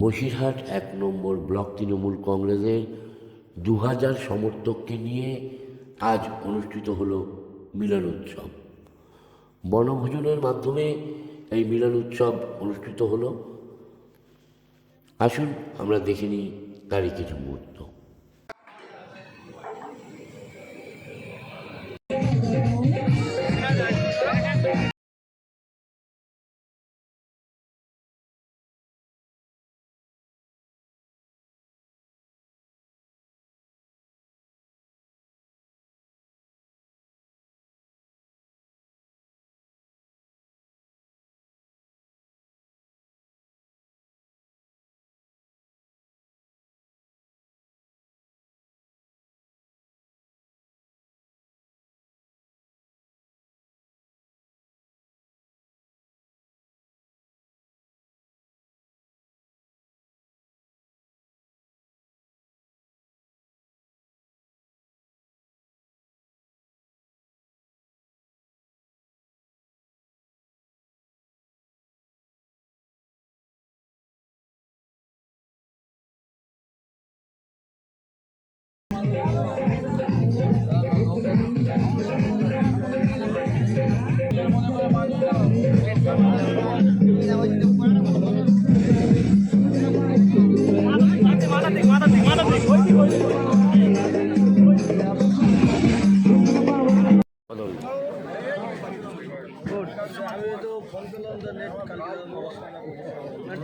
বসিরহাট ১ নম্বর block Trinamool কংগ্রেসের ২০০০ সমর্থককে নিয়ে আজ অনুষ্ঠিত হলো মিলন উৎসব। বনভোজনের মাধ্যমে এই মিলন উৎসব অনুষ্ঠিত হলো। আসুন আমরা দেখে নিই তারই কিছু মুহূর্ত।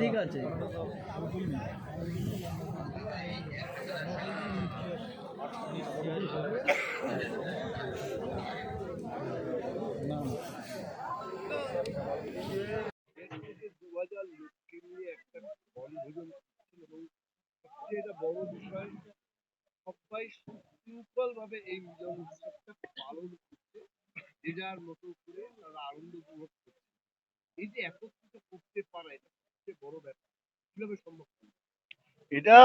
ঠিক আছে। এটা বড় বিষয়, সবাই সুশৃঙ্খল ভাবে এই মিলন উৎসবটা পালন করছে, যে যার মতো করে তারা আনন্দ উপভোগ করছে। এই যে একত্রিত করতে পারা, এটা সবচেয়ে বড় ব্যাপার। কিভাবে সম্ভব? এটা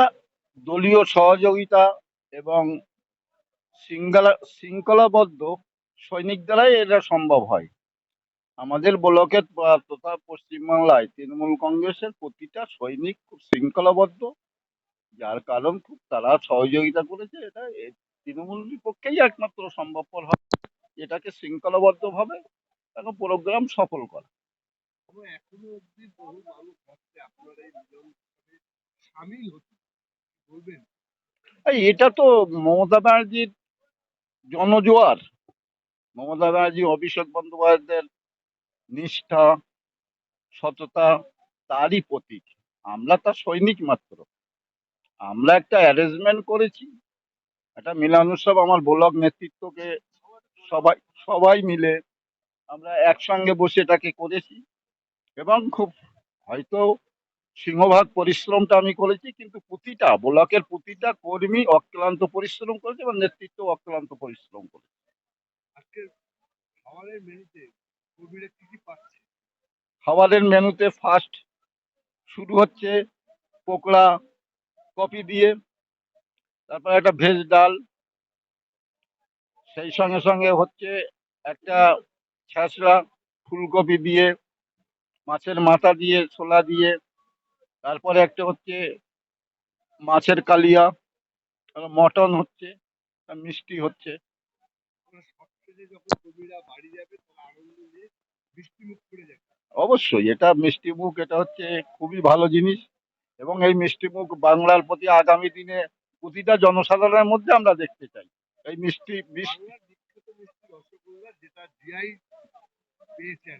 দলীয় সহযোগিতা এবং শৃঙ্খলাবদ্ধ সৈনিক দ্বারাই এটা সম্ভব হয়। আমাদের ব্লকের তথা পশ্চিমবাংলায় তৃণমূল কংগ্রেসের প্রতিটা সৈনিক খুব শৃঙ্খলাবদ্ধ, যার কারণ খুব তারা সহযোগিতা করেছে। এটা তৃণমূলের পক্ষেই একমাত্র সম্ভবপর হয় এটাকে শৃঙ্খলাবদ্ধ ভাবে একটা প্রোগ্রাম সফল করা। এখনো অব্দি বহু মানুষ হচ্ছে আপনার এই মিলন উৎসবে সামিল হচ্ছে, বলবেন? এটা তো মমতা ব্যানার্জির জনজোয়ার, মমতা ব্যানার্জি অভিষেক বন্দ্যোপাধ্যায়ের নিষ্ঠা, সততা, তারই প্রতীক। আমরা তার সৈনিক মাত্র। আমরা একটা অ্যারেঞ্জমেন্ট করেছি, একটা মিলন উৎসব আমার ব্লক নেতৃত্বকে সবাই সবাই মিলে আমরা একসঙ্গে বসে এটাকে করেছি এবং খুব হয়তো সিংহভাগ পরিশ্রমটা আমি করেছি, কিন্তু প্রতিটা ব্লকের প্রতিটা কর্মী অক্লান্ত পরিশ্রম করেছে এবং নেতৃত্ব অক্লান্ত পরিশ্রম করেছে। আজকের খাবারের মেনুতে কর্মীরা কি কি পাচ্ছে? খাবারের মেনুতে ফার্স্ট শুরু হচ্ছে পকোড়া কপি দিয়ে, তারপর একটা ভেজ ডাল, সেই সঙ্গে সঙ্গে হচ্ছে একটা ছ্যাঁচড়া ফুলকপি দিয়ে, মাছের মাথা দিয়ে, ছোলা দিয়ে, তারপরে একটা হচ্ছে মাছের কালিয়া, মটন হচ্ছে, আর মিষ্টি হচ্ছে। সবশেষে যখন কর্মীরা বাড়ি যাবে তারা আনন্দ নিয়ে বৃষ্টি মুখ করে যাবে। অবশ্যই এটা মিষ্টি মুখ, এটা হচ্ছে খুবই ভালো জিনিস এবং এই মিষ্টি মুখ বাংলার প্রতি আগামী দিনে প্রতিটা জনসাধারণের মধ্যে আমরা দেখতে চাই। এই মিষ্টি মিষ্টি বাংলার বিখ্যাত মিষ্টি রসগোল্লা, যেটা জিআই পেয়েছে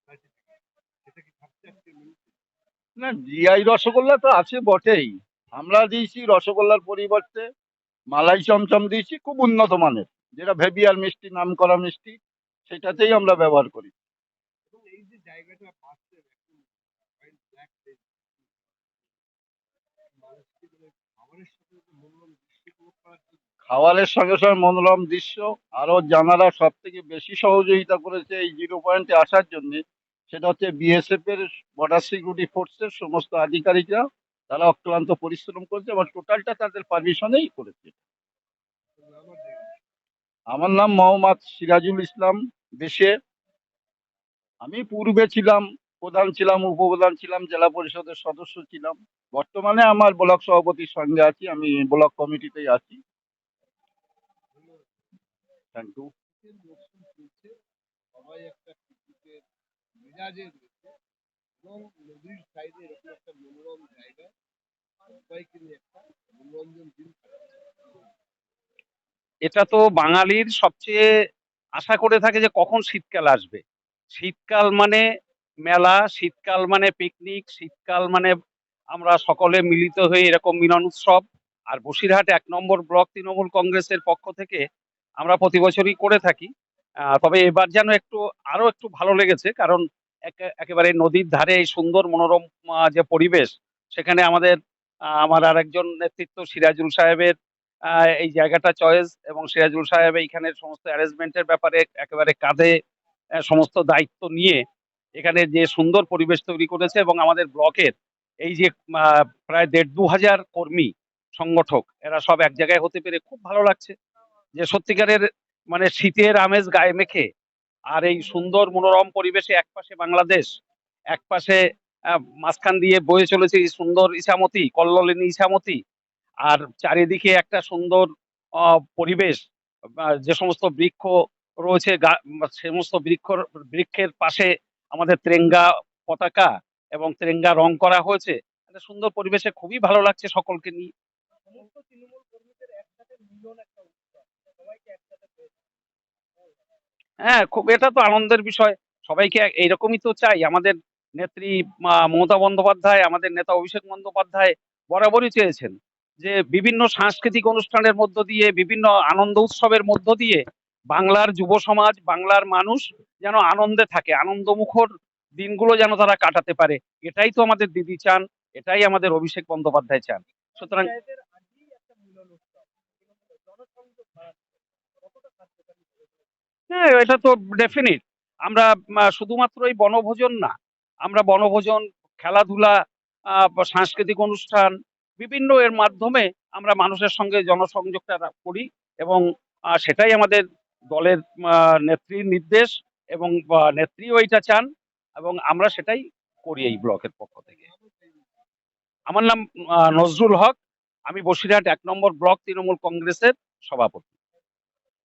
আর কি, সেটা কি থাকছে আজকে মেনুতে? না, জিআই রসগোল্লা তো আছে বটেই। আমরা দিয়েছি রসগোল্লার পরিবর্তে মালাই চমচম দিয়েছি, খুব উন্নত মানের, যেটা ভেবিয়ার মিষ্টি নাম করা মিষ্টি, সেটাতেই আমরা ব্যবহার করি। এবং এই যে জায়গাটা পাচ্ছে একদম ব্ল্যাক মানুষকে মানে খাবারের সাথে মনোরম দৃশ্য উপভোগ করার জন্য। খাবারের সঙ্গে সঙ্গে মনোরম দৃশ্য, আরো জানারা সব থেকে বেশি সহযোগিতা করেছে এই 0 পয়েন্টে আসার জন্য, সেটা হচ্ছে বিএসএফ এর, বর্ডার সিকিউরিটি ফোর্সের সমস্ত আধিকারিকরা। তারা অক্লান্ত পরিশ্রম করেছে এবং টোটালটা তাদের পারমিশনেই করেছে। আমার দেখুন, আমার নাম মোহাম্মদ সিরাজুল ইসলাম বেশে। আমি পূর্বে ছিলাম প্রধান ছিলাম, উপপ্রধান ছিলাম, জেলা পরিষদের সদস্য ছিলাম। বর্তমানে আমার ব্লক সভাপতির সঙ্গে আছি, আমি ব্লক কমিটিতেই আছি। Thank you. শীতের মরশুম চলছে, সবাই একটা পিকনিকের মেজাজে রয়েছে এবং নদীর সাইডে এরকম একটা মনোরম জায়গা সবাইকে নিয়ে একটা মনোরঞ্জন দিন কাটাচ্ছে। এটা তো বাঙালির সবচেয়ে আশা করে থাকে যে কখন শীতকাল আসবে। শীতকাল মানে মেলা, শীতকাল মানে পিকনিক, শীতকাল মানে আমরা সকলে মিলিত হয়ে এরকম মিলন উৎসব। আর বসিরহাট 1 নম্বর ব্লক তৃণমূল কংগ্রেসের পক্ষ থেকে আমরা প্রতি বছরই করে থাকি। তবে এবার যেন আরো একটু ভালো লেগেছে, কারণ একেবারে নদীর ধারে এই সুন্দর মনোরম যে পরিবেশ, সেখানে আমার আরেকজন নেতৃত্ব সিরাজুল সাহেবের এই জায়গাটা চয়েস, এবং সিরাজুল সাহেব এইখানের সমস্ত অ্যারেঞ্জমেন্টের ব্যাপারে একেবারে কাঁধে সমস্ত দায়িত্ব নিয়ে এখানে যে সুন্দর পরিবেশ তৈরি করেছে। এবং আমাদের ব্লকের এই যে প্রায় 1,500-2,000 কর্মী সংগঠক, এরা সব এক জায়গায় হতে পেরে খুব ভালো লাগছে। যে সত্যিকারের মানে শীতের আমেজ গায়ে মেখে, আর এই সুন্দর মনোরম পরিবেশে, একপাশে বাংলাদেশ, একপাশে মাঝখান দিয়ে বয়ে চলেছে এই সুন্দর ইছামতি, কল্লোলিনী ইছামতি, আর চারিদিকে একটা সুন্দর পরিবেশ। যে সমস্ত বৃক্ষ রয়েছে, সমস্ত বৃক্ষের পাশে আমাদের তেরেঙ্গা পতাকা এবং তেরেঙ্গা রং করা হয়েছে। একটা সুন্দর পরিবেশে খুবই ভালো লাগছে সকলকে নিয়ে। সমস্ত তৃণমূল কর্মীদের একসাথে মিলন একটা উৎসব, সবাইকে একসাথে পেয়েছে। হ্যাঁ, খুব, এটা তো আনন্দের বিষয়। সবাইকে এইরকমই তো চাই। আমাদের নেত্রী মমতা বন্দ্যোপাধ্যায়, আমাদের নেতা অভিষেক বন্দ্যোপাধ্যায় বরাবরই চেয়েছেন যে বিভিন্ন সাংস্কৃতিক অনুষ্ঠানের মধ্য দিয়ে, বিভিন্ন আনন্দ উৎসবের মধ্য দিয়ে বাংলার যুব সমাজ, বাংলার মানুষ যেন আনন্দে থাকে, আনন্দমুখর দিনগুলো যেন তারা কাটাতে পারে। এটাই তো আমাদের দিদি চান, এটাই আমাদের অভিষেক বন্দ্যোপাধ্যায় চান। সুতরাং পঞ্চায়েতের আগেই একটা মিলন উৎসব, জনসংযোগ বাড়াচ্ছে, কতটা কার্যকারী হয়েছে? হ্যাঁ, এটা তো ডেফিনিট। আমরা শুধুমাত্র এই বনভোজন না, আমরা বনভোজন, খেলাধুলা, বা সাংস্কৃতিক অনুষ্ঠান, বিভিন্ন এর মাধ্যমে আমরা মানুষের সঙ্গে জনসংযোগটা করি। এবং সেটাই আমাদের দলের নেত্রীর নির্দেশ, এবং নেত্রীও এটা চান, এবং আমরা সেটাই করি এই ব্লকের পক্ষ থেকে। আমার নাম নজরুল হক। আমি বসিরহাট 1 নম্বর ব্লক তৃণমূল কংগ্রেসের সভাপতি।